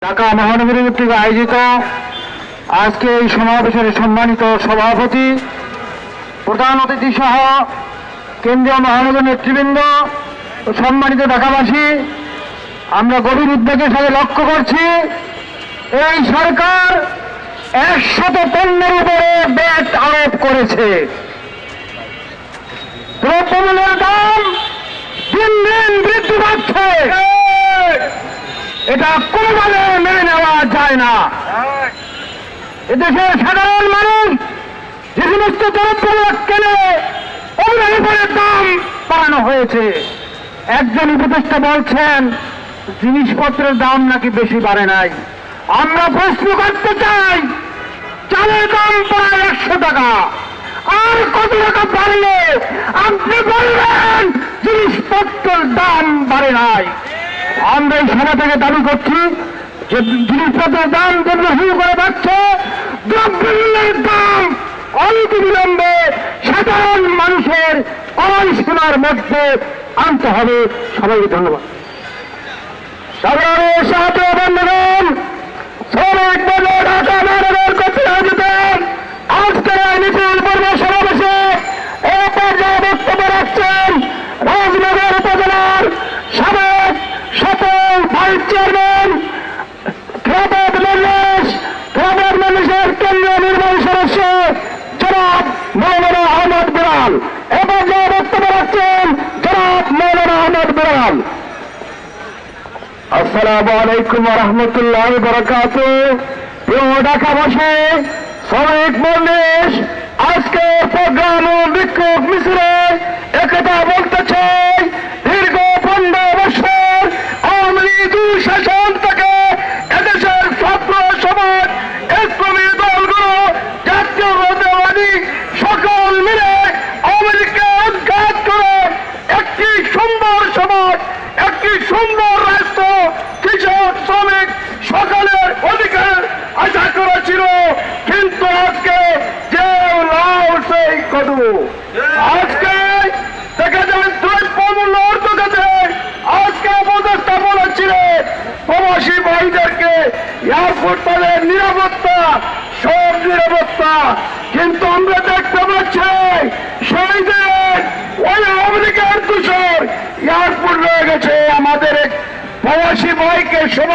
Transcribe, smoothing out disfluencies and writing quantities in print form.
ঢাকা মহানগরী কর্তৃক আয়োজিত আজকে এই সমাবেশের সম্মানিত সভাপতি, প্রধান অতিথি সহ কেন্দ্রীয় মহানগর নেতৃবৃন্দ, সম্মানিত ঢাকাবাসী, আমরা গভীর উদ্বেগের সাথে লক্ষ্য করছি এই সরকার 100 পণ্যের উপরে ব্যাট আরোপ করেছে। দ্রব্যমূল্যের দাম দিন দিন বৃদ্ধি পাচ্ছে, এটা কোনোভাবে মেনে নেওয়া যায় না। এদেশের সাধারণ মানুষ যে সমস্ত দ্রব্যমূল্য কেনে ওগুলোর উপরে দাম বাড়ানো হয়েছে। একজন উপদেষ্টা বলছেন জিনিসপত্রের দাম নাকি বেশি বাড়ে নাই। আমরা প্রশ্ন করতে চাই, চালের দাম প্রায় 100 টাকা, আর কত টাকা বাড়লে আপনি বলবেন জিনিসপত্রের দাম বাড়ে নাই? আমরা এই সভা থেকে দাবি করছি যে জিনিসপত্রের দাম যেগুলো শুরু করে যাচ্ছে, দ্রব্যমূল্যের দাম অল্প বিলম্বে সাধারণ মানুষের অসীমার মধ্যে আনতে হবে। সবাইকে ধন্যবাদ। সাধারণের সাথে বন্ধুগণ, শ্রমিক বলে ঢাকা মহানগর কর্তৃক আয়োজিত আজকের এই মিছিল পূর্ব সমাবেশে এই পর্যায়ে বক্তব্য রাখছেন রাজনগর উপজেলার সাবেক সফল ভাইস চেয়ারম্যান খেলাপথ মজলিসের কেন্দ্রীয় নির্বাহী সদস্য জনাব মৌলানা আহমদ বেলাল। এ পর্যায়ে বক্তব্য রাখছেন জনাব মৌলানা আহমদ বেলাল। আসসালামু আলাইকুম ওয়া রাহমাতুল্লাহি ওয়া বারাকাতুহু। প্রিয় ঢাকাবাসী, শ্রমিক মজলিস আজকে প্রোগ্রাম ও বিক্ষোভ মিছিলে একথা বলতে চাই, দীর্ঘ 15 বছর আওয়ামী লীগ শাসন থেকে এদেশের ছাত্র সমাজ, ইসলামী দলগুলো, জাতীয়তাবাদী সকল মিলে আওয়ামী লীগকে উৎখাত করে একটি সুন্দর সমাজ, একটি সুন্দর রাষ্ট্র, কৃষক শ্রমিক সকলের অধিকার আশা করেছিল। কিন্তু আজকে যে লাউ সেই কদু, আজকে দেখা যায় দ্রব্যমূল্য ঊর্ধ্বগতি। আজকে উপদেষ্টা বলেছিলেন প্রবাসী ভাইদেরকে এয়ারপোর্ট তাদের নিরাপত্তা, সব নিরাপত্তা, কিন্তু আমরা দেখতে পাচ্ছি সেই যে ওই আওয়ামী লীগের দূষণ এয়ারপোর্ট রয়ে গেছে। আমাদের এক প্রবাসী ভাইকে